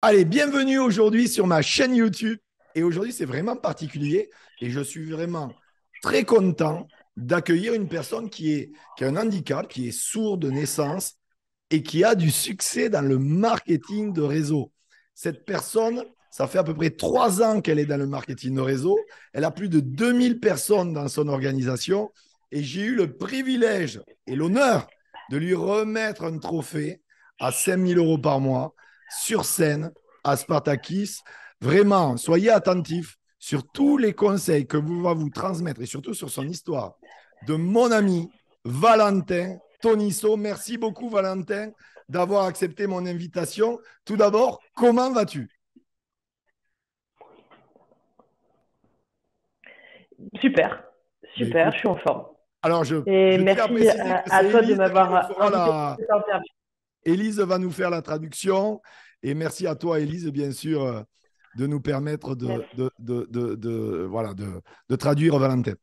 Allez, bienvenue aujourd'hui sur ma chaîne YouTube. Et aujourd'hui, c'est vraiment particulier. Et je suis vraiment très content d'accueillir une personne qui a un handicap, qui est sourde de naissance et qui a du succès dans le marketing de réseau. Cette personne, ça fait à peu près 3 ans qu'elle est dans le marketing de réseau. Elle a plus de 2000 personnes dans son organisation. Et j'ai eu le privilège et l'honneur de lui remettre un trophée à 5 000 € par mois sur scène à Spartakis. Vraiment, soyez attentifs sur tous les conseils que vous va vous transmettre et surtout sur son histoire de mon ami Valentin Tonisso. Merci beaucoup, Valentin, d'avoir accepté mon invitation. Tout d'abord, comment vas-tu? Super, Ben super, écoute, je suis en forme. alors Et je tiens à merci préciser que à c'est toi de Élise qui nous m'avoir fera invité la. pour cette interview. Élise va nous faire la traduction. Et merci à toi, Élise, bien sûr, de nous permettre Merci. voilà, de traduire Valentin.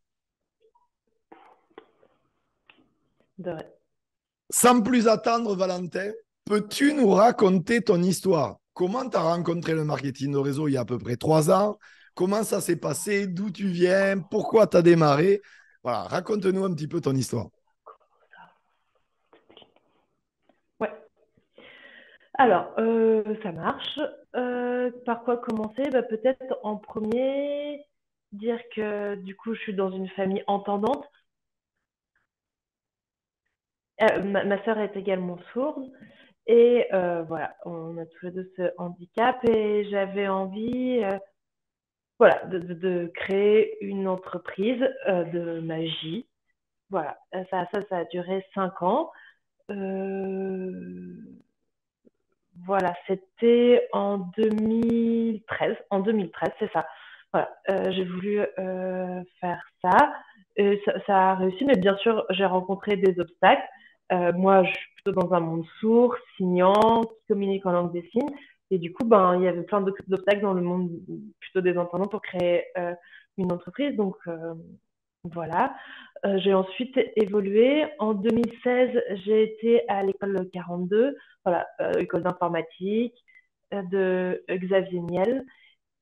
De rien. Sans plus attendre, Valentin, peux-tu nous raconter ton histoire? Comment tu as rencontré le marketing de réseau il y a à peu près 3 ans? Comment ça s'est passé? D'où tu viens? Pourquoi tu as démarré? Voilà, raconte-nous un petit peu ton histoire. Ouais. Alors, ça marche. Par quoi commencer? Bah, peut-être en premier, dire que du coup, je suis dans une famille entendante. Ma sœur est également sourde. Et voilà, on a tous les deux ce handicap et j'avais envie voilà, de créer une entreprise de magie. Voilà, ça a duré 5 ans. Euh, voilà, c'était en 2013. En 2013, c'est ça. Voilà, j'ai voulu faire ça. Et ça a réussi, mais bien sûr, j'ai rencontré des obstacles. Moi, je suis plutôt dans un monde sourd, signant, qui communique en langue des signes. Et du coup, ben, il y avait plein d'obstacles dans le monde plutôt des entendants pour créer une entreprise. Donc, voilà. J'ai ensuite évolué. En 2016, j'ai été à l'école 42, voilà, école d'informatique de Xavier Niel.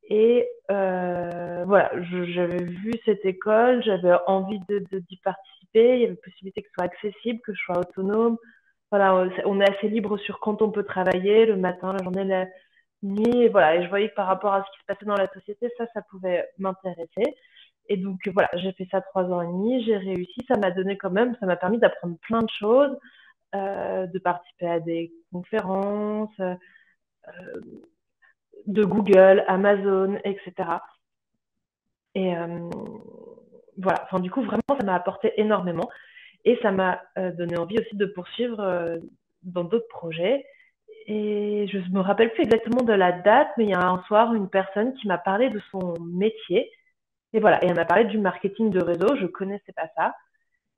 Et voilà, j'avais vu cette école, j'avais envie d'y participer. Il y avait possibilité que ce soit accessible, que je sois autonome. Voilà, on est assez libre sur quand on peut travailler, le matin, la journée, la nuit. Et voilà, et je voyais que par rapport à ce qui se passait dans la société, ça pouvait m'intéresser. Et donc voilà, j'ai fait ça 3 ans et demi, j'ai réussi, ça m'a donné quand même, ça m'a permis d'apprendre plein de choses, de participer à des conférences, de Google, Amazon, etc. Et voilà, enfin du coup vraiment ça m'a apporté énormément et ça m'a donné envie aussi de poursuivre dans d'autres projets. Et je me rappelle plus exactement de la date, mais il y a un soir une personne qui m'a parlé de son métier. Et voilà, et elle m'a parlé du marketing de réseau, je connaissais pas ça.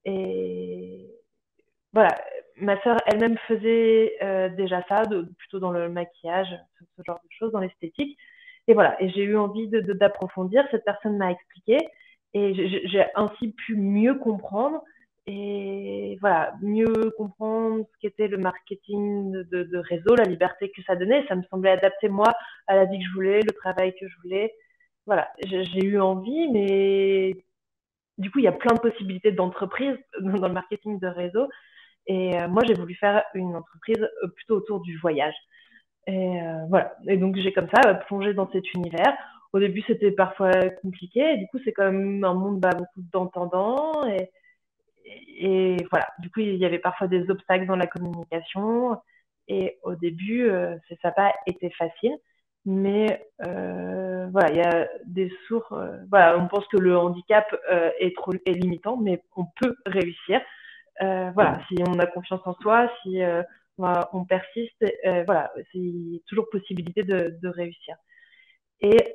Et voilà, ma sœur elle-même faisait déjà ça, plutôt dans le maquillage, ce genre de choses, dans l'esthétique. Et voilà, et j'ai eu envie d'approfondir. Cette personne m'a expliqué et j'ai ainsi pu mieux comprendre et voilà, mieux comprendre ce qu'était le marketing de réseau, la liberté que ça donnait. Ça me semblait adapter moi à la vie que je voulais, le travail que je voulais. Voilà, j'ai eu envie, mais du coup, il y a plein de possibilités d'entreprise dans le marketing de réseau. Et moi, j'ai voulu faire une entreprise plutôt autour du voyage. Et voilà. Et donc, j'ai comme ça plongé dans cet univers. Au début, c'était parfois compliqué. Et du coup, c'est quand même un monde beaucoup d'entendants. Et voilà. Du coup, il y avait parfois des obstacles dans la communication. Et au début, ça n'a pas été facile. Mais voilà, il y a des sourds. Voilà, on pense que le handicap est limitant, mais on peut réussir. Voilà, si on a confiance en soi, si on persiste, voilà, c'est toujours possibilité de réussir. Et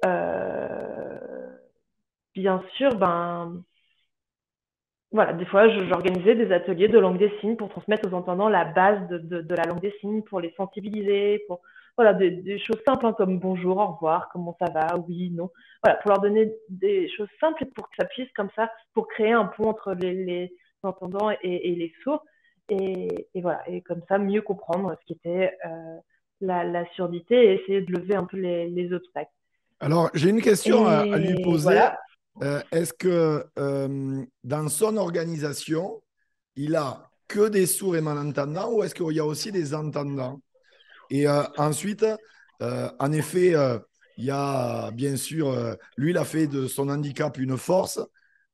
bien sûr, ben voilà, des fois, j'organisais des ateliers de langue des signes pour transmettre aux entendants la base de la langue des signes, pour les sensibiliser, pour voilà, des choses simples hein, comme bonjour, au revoir, comment ça va, oui, non. Voilà, pour leur donner des choses simples pour que ça puisse, comme ça, pour créer un pont entre les entendants et les sourds. Et voilà, et comme ça, mieux comprendre ce qu'était la surdité et essayer de lever un peu les obstacles. Alors, j'ai une question à lui Et poser. voilà. Est-ce que dans son organisation, il a que des sourds et malentendants ou est-ce qu'il y a aussi des entendants? Et ensuite, en effet, il y a bien sûr, lui, il a fait de son handicap une force.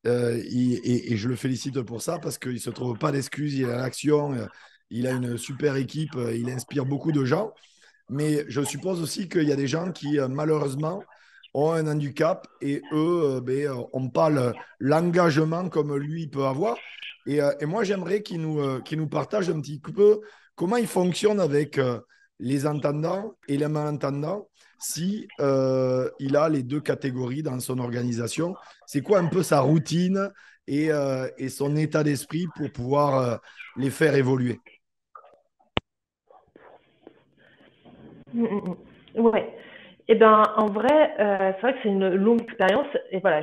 Et je le félicite pour ça parce qu'il ne se trouve pas d'excuses, il est à l'action, il a une super équipe, il inspire beaucoup de gens. Mais je suppose aussi qu'il y a des gens qui, malheureusement, ont un handicap et eux, n'ont pas l'engagement comme lui il peut avoir. Et moi, j'aimerais qu'il nous partage un petit peu comment il fonctionne avec les entendants et les malentendants si il a les deux catégories dans son organisation. C'est quoi un peu sa routine et son état d'esprit pour pouvoir les faire évoluer? Mm, mm, mm. Ouais. Et ben, en vrai, c'est vrai que c'est une longue expérience et voilà,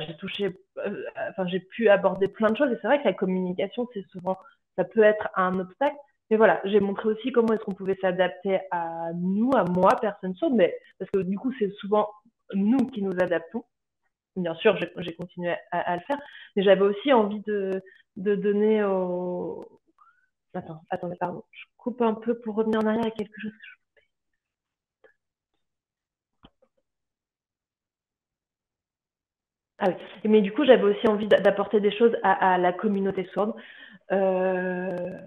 enfin, j'ai pu aborder plein de choses et c'est vrai que la communication, c'est souvent, ça peut être un obstacle. Mais voilà, j'ai montré aussi comment est-ce qu'on pouvait s'adapter à nous, à moi, personne sourde, mais parce que du coup, c'est souvent nous qui nous adaptons. Bien sûr, j'ai continué à le faire, mais j'avais aussi envie de donner au... Attendez, pardon, je coupe un peu pour revenir en arrière à quelque chose. Ah oui. Mais du coup, j'avais aussi envie d'apporter des choses à la communauté sourde. Euh,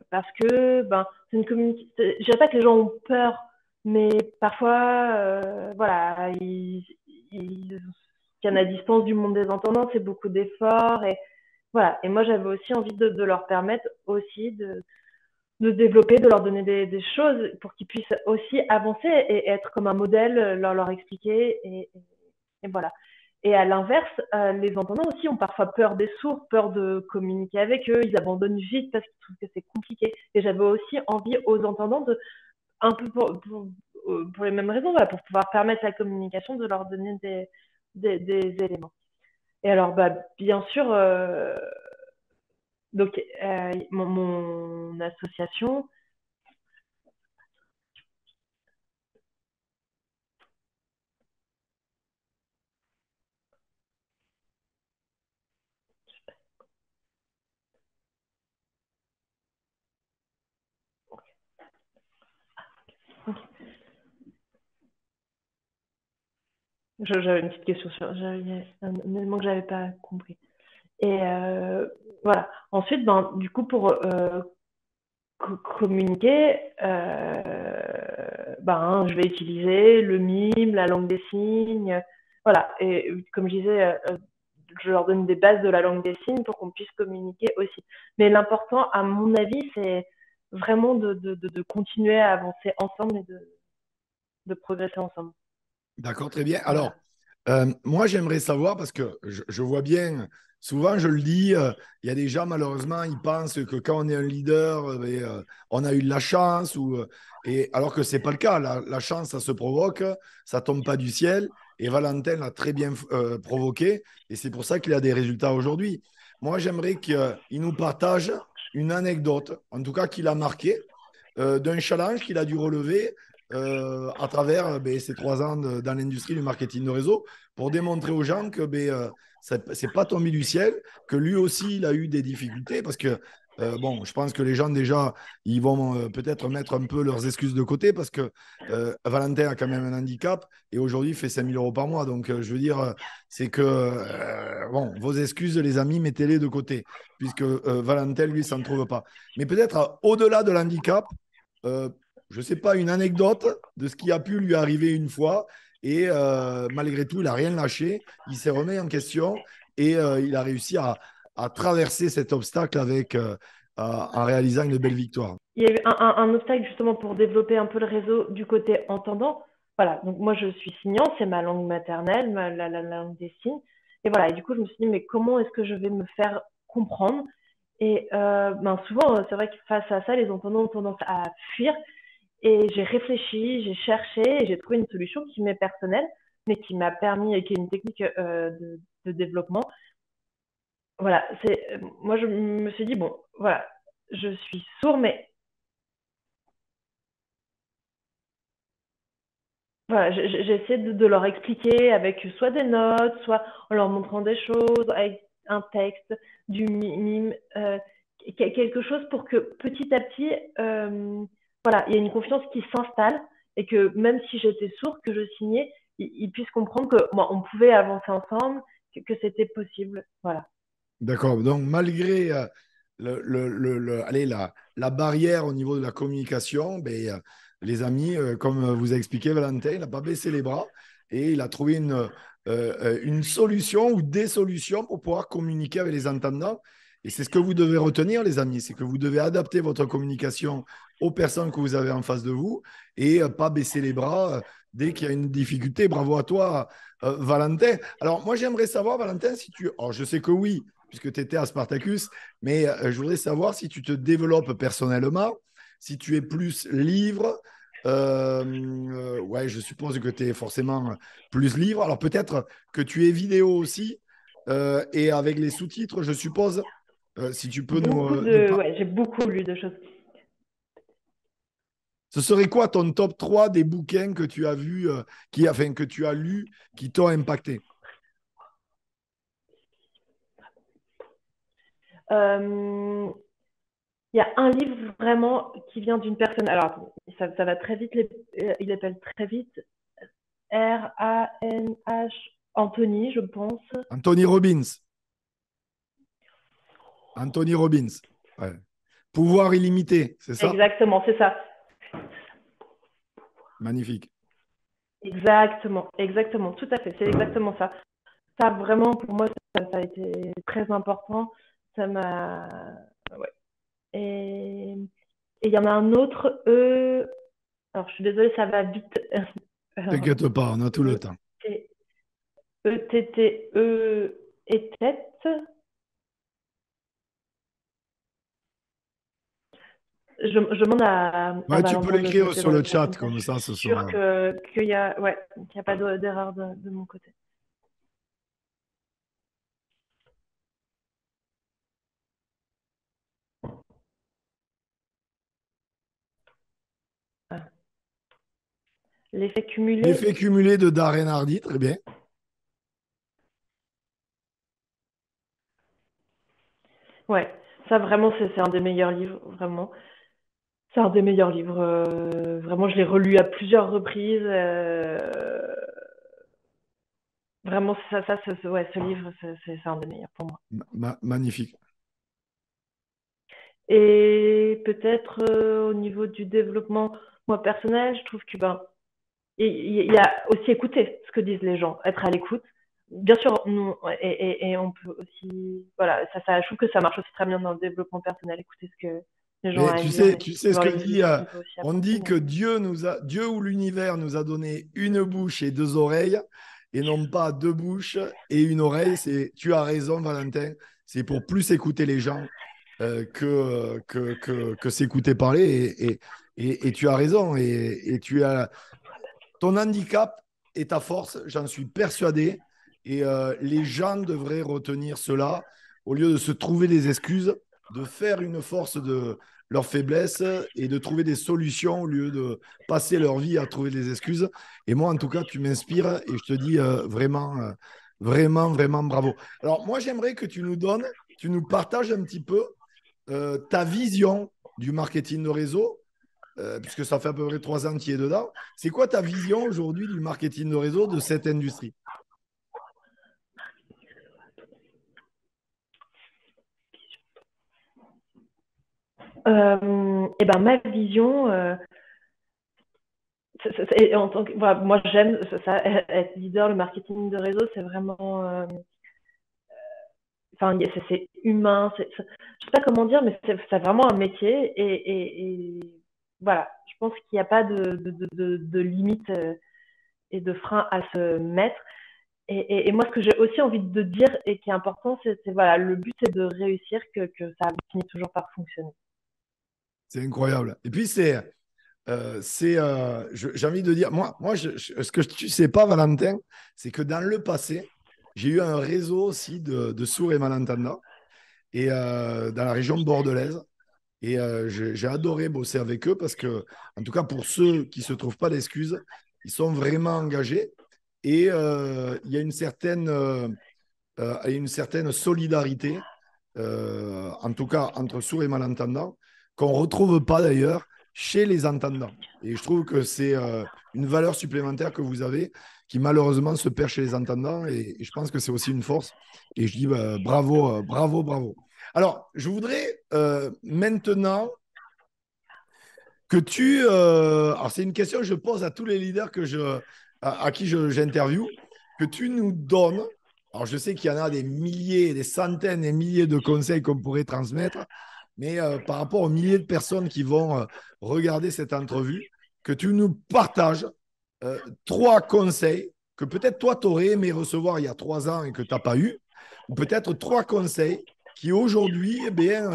Parce que ben, c'est une communauté. Je dirais pas que les gens ont peur, mais parfois, voilà, ils tiennent à distance du monde des entendants, c'est beaucoup d'efforts. Et voilà. Et moi, j'avais aussi envie de leur permettre aussi de développer, de leur donner des choses pour qu'ils puissent aussi avancer et être comme un modèle, leur expliquer. Et voilà. Et à l'inverse, les entendants aussi ont parfois peur des sourds, peur de communiquer avec eux. Ils abandonnent vite parce qu'ils trouvent que c'est compliqué. Et j'avais aussi envie aux entendants de, un peu pour les mêmes raisons, voilà, pour pouvoir permettre la communication, de leur donner des éléments. Et alors, bah, bien sûr, donc mon association, j'avais une petite question sur, j'avais un élément que j'avais pas compris. Et voilà. Ensuite, ben, du coup, pour communiquer, ben, je vais utiliser le mime, la langue des signes, voilà. Et comme je disais, je leur donne des bases de la langue des signes pour qu'on puisse communiquer aussi. Mais l'important, à mon avis, c'est vraiment de continuer à avancer ensemble et de progresser ensemble. D'accord, très bien. Voilà. Alors, moi, j'aimerais savoir, parce que je vois bien, souvent je le dis, il y a des gens, malheureusement, ils pensent que quand on est un leader, on a eu de la chance, et, alors que ce n'est pas le cas. La chance, ça se provoque, ça tombe pas du ciel, et Valentin l'a très bien provoqué, et c'est pour ça qu'il a des résultats aujourd'hui. Moi, j'aimerais qu'il nous partage une anecdote, en tout cas qu'il a marqué, d'un challenge qu'il a dû relever à travers ces 3 ans dans l'industrie du marketing de réseau pour démontrer aux gens que c'est pas tombé du ciel, que lui aussi il a eu des difficultés parce que bon, je pense que les gens déjà ils vont peut-être mettre un peu leurs excuses de côté parce que Valentin a quand même un handicap et aujourd'hui il fait 5 000 € par mois. Donc je veux dire, c'est que bon, vos excuses, les amis, mettez-les de côté puisque Valentin lui s'en trouve pas. Mais peut-être au-delà de l'handicap, euh, je ne sais pas, une anecdote de ce qui a pu lui arriver une fois. Et malgré tout, il n'a rien lâché. Il s'est remis en question et il a réussi à traverser cet obstacle en réalisant une belle victoire. Il y a eu un obstacle justement pour développer un peu le réseau du côté entendant. Voilà, donc moi je suis signant, c'est ma langue maternelle, la langue des signes. Et voilà, et du coup je me suis dit, mais comment est-ce que je vais me faire comprendre? Et ben souvent, c'est vrai que face à ça, les entendants ont tendance à fuir. Et j'ai réfléchi, j'ai cherché, et j'ai trouvé une solution qui m'est personnelle, mais qui m'a permis, et qui est une technique de développement. Voilà, moi je me suis dit, bon, voilà, je suis sourd, mais voilà, j'essaie de leur expliquer avec soit des notes, soit en leur montrant des choses, avec un texte, du mime, quelque chose pour que petit à petit, voilà, il y ait une confiance qui s'installe et que même si j'étais sourde, que je signais, ils puissent comprendre que bon, on pouvait avancer ensemble, que c'était possible. Voilà. D'accord. Donc, malgré allez, la barrière au niveau de la communication, ben, les amis, comme vous a expliqué Valentin, il n'a pas baissé les bras et il a trouvé une solution ou des solutions pour pouvoir communiquer avec les entendants. Et c'est ce que vous devez retenir, les amis, c'est que vous devez adapter votre communication aux personnes que vous avez en face de vous et pas baisser les bras dès qu'il y a une difficulté. Bravo à toi, Valentin. Alors, moi, j'aimerais savoir, Valentin, si tu... Alors, je sais que oui, puisque tu étais à Spartacus, mais je voudrais savoir si tu te développes personnellement, si tu es plus livre. Ouais, je suppose que tu es forcément plus livre. Alors peut-être que tu es vidéo aussi, et avec les sous-titres, je suppose, si tu peux Ouais, j'ai beaucoup lu de choses. Ce serait quoi ton top 3 des bouquins que tu as vus, enfin, que tu as lus, qui t'ont impacté? Euh, Il y a un livre vraiment qui vient d'une personne. Alors, ça va très vite. Il appelle très vite R-A-N-H Anthony, je pense. Anthony Robbins. Anthony Robbins. Ouais. Pouvoir illimité, c'est ça? Exactement, c'est ça. Magnifique. Exactement, exactement, tout à fait. C'est exactement ça. Ça, vraiment, pour moi, ça a été très important. Ça m'a. Ouais. Et il y en a un autre, alors, je suis désolée, ça va vite. Alors, T'inquiète pas, on a tout le E, temps. T, E-T-T-E et tête. Je demande à Ouais, tu peux Valentin de l'écrire noter sur dans le le chat, chat, comme ça, comme je ça, suis ce sûre sera. qu'il y a, ouais, qu'il y a pas d'erreur de mon côté. Ah. L'effet cumulé, L'effet cumulé de Darren Hardy, très bien. ouais, ça vraiment, c'est un des meilleurs livres, vraiment. C'est un des meilleurs livres. Vraiment, je l'ai relu à plusieurs reprises. Vraiment, ouais, ce livre, c'est un des meilleurs pour moi. Magnifique. Et peut-être au niveau du développement, moi personnel, je trouve que ben, il y a aussi écouter ce que disent les gens, être à l'écoute. Bien sûr, nous, et on peut aussi, voilà, je trouve que ça marche aussi très bien dans le développement personnel, écouter ce que les gens ont Mais à dire et tu sais ce voir que les dit, solutions qu'on peut aussi on apporter. dit que Mais... Dieu ou l'univers nous a donné une bouche et deux oreilles, et non pas deux bouches et une oreille. Tu as raison, Valentin. C'est pour plus écouter les gens que s'écouter parler. Et tu as raison. Et ton handicap est ta force, j'en suis persuadé. Et les gens devraient retenir cela au lieu de se trouver des excuses, de faire une force de leur faiblesse et de trouver des solutions au lieu de passer leur vie à trouver des excuses. Et moi, en tout cas, tu m'inspires et je te dis vraiment bravo. Alors, moi, j'aimerais que tu nous partages un petit peu ta vision du marketing de réseau, puisque ça fait à peu près 3 ans que tu y es dedans. C'est quoi ta vision aujourd'hui du marketing de réseau de cette industrie? et ben ma vision, en tant que, voilà, moi j'aime ça, être leader, le marketing de réseau, c'est vraiment, enfin, c'est humain, je sais pas comment dire, mais c'est vraiment un métier et voilà, je pense qu'il n'y a pas de limite et de frein à se mettre. Et moi, ce que j'ai aussi envie de dire et qui est important, voilà, le but c'est de réussir, que ça finit toujours par fonctionner. C'est incroyable. Et puis, j'ai envie de dire, ce que tu sais pas, Valentin, c'est que dans le passé, j'ai eu un réseau aussi de sourds et malentendants et dans la région bordelaise. Et j'ai adoré bosser avec eux parce que, en tout cas, pour ceux qui ne se trouvent pas d'excuses, ils sont vraiment engagés et il y a une certaine solidarité, en tout cas entre sourds et malentendants, qu'on ne retrouve pas d'ailleurs chez les entendants. Et je trouve que c'est une valeur supplémentaire que vous avez qui malheureusement se perd chez les entendants et je pense que c'est aussi une force. Et je dis bah, bravo, bravo, bravo. Alors, je voudrais maintenant que alors, c'est une question que je pose à tous les leaders à qui j'interviewe, que tu nous donnes. Alors, je sais qu'il y en a des milliers, des centaines et milliers de conseils qu'on pourrait transmettre, mais par rapport aux milliers de personnes qui vont regarder cette entrevue, que tu nous partages trois conseils que peut-être toi, tu aurais aimé recevoir il y a 3 ans et que tu n'as pas eu, ou peut-être trois conseils qui aujourd'hui, eh bien,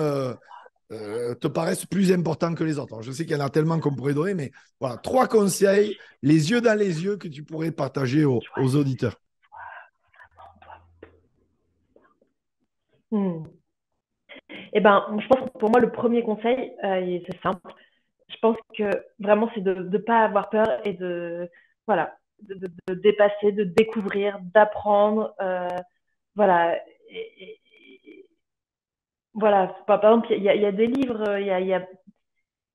te paraissent plus importants que les autres. Alors, je sais qu'il y en a tellement qu'on pourrait donner, mais voilà, trois conseils, les yeux dans les yeux, que tu pourrais partager aux auditeurs. Hmm. Eh ben, je pense que pour moi, le premier conseil, c'est simple. Je pense que vraiment, c'est de ne pas avoir peur et voilà, de dépasser, de découvrir, d'apprendre. Voilà. Voilà. Par exemple, il y a des livres, il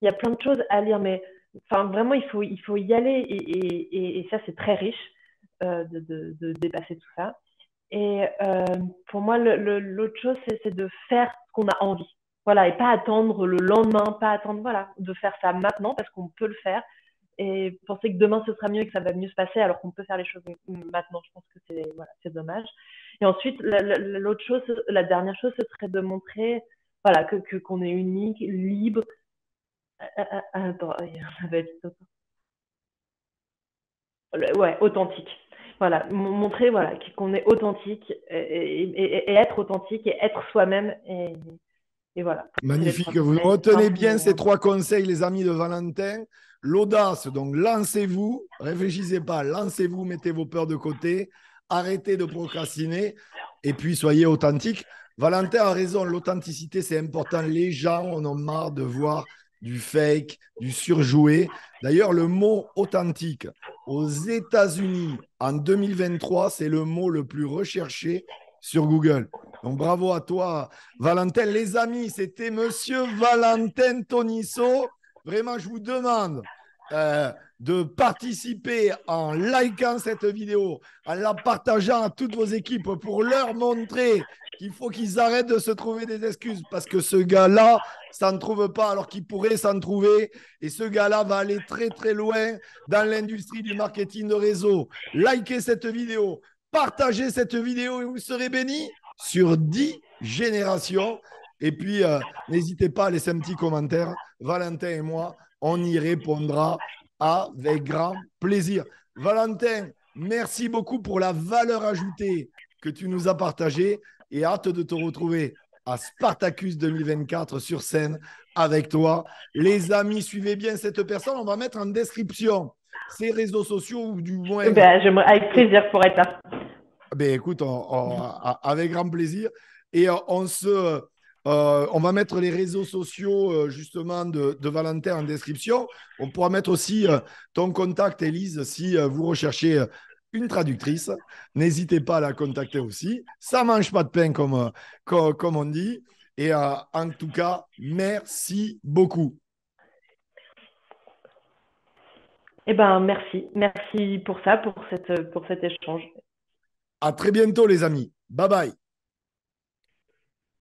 y a plein de choses à lire, mais enfin, vraiment, il faut y aller et ça, c'est très riche de dépasser tout ça. Et pour moi, l'autre chose, c'est de faire ce qu'on a envie. Voilà, et pas attendre le lendemain, pas attendre, voilà, de faire ça maintenant parce qu'on peut le faire et penser que demain ce sera mieux et que ça va mieux se passer alors qu'on peut faire les choses maintenant. Je pense que c'est dommage. Et ensuite, l'autre chose, la dernière chose, ce serait de montrer voilà, qu'on est unique, libre. Attends, ça va être ouais, authentique. Voilà, montrer voilà, qu'on est authentique et être authentique et être soi-même. Et voilà, c'est les trois Magnifique. Vous conseils. retenez Simple, bien mais, ces trois conseils, les amis de Valentin. L'audace, donc lancez-vous, réfléchissez pas, lancez-vous, mettez vos peurs de côté, arrêtez de procrastiner et puis soyez authentique. Valentin a raison, l'authenticité c'est important. Les gens en ont marre de voir du fake, du surjoué. D'ailleurs, le mot authentique aux États-Unis en 2023, c'est le mot le plus recherché sur Google. Donc bravo à toi, Valentin. Les amis, c'était Monsieur Valentin Tonisso. Vraiment, je vous demande de participer en likant cette vidéo, en la partageant à toutes vos équipes pour leur montrer qu'il faut qu'ils arrêtent de se trouver des excuses parce que ce gars-là, ça ne trouve pas alors qu'il pourrait s'en trouver. Et ce gars-là va aller très, très loin dans l'industrie du marketing de réseau. Likez cette vidéo, partagez cette vidéo et vous serez bénis sur 10 générations. Et puis, n'hésitez pas à laisser un petit commentaire. Valentin et moi, on y répondra avec grand plaisir. Valentin, merci beaucoup pour la valeur ajoutée que tu nous as partagée et hâte de te retrouver à Spartacus 2024 sur scène avec toi. Les amis, suivez bien cette personne. On va mettre en description ses réseaux sociaux ou du moins. ben, avec plaisir pour être là. Ben, écoute, avec grand plaisir. Et on va mettre les réseaux sociaux justement de Valentin en description. On pourra mettre aussi ton contact, Élise, si vous recherchez une traductrice. N'hésitez pas à la contacter aussi. Ça ne mange pas de pain, comme on dit. Et en tout cas, merci beaucoup. Eh ben, merci. Merci pour ça, pour cet échange. À très bientôt, les amis. Bye bye.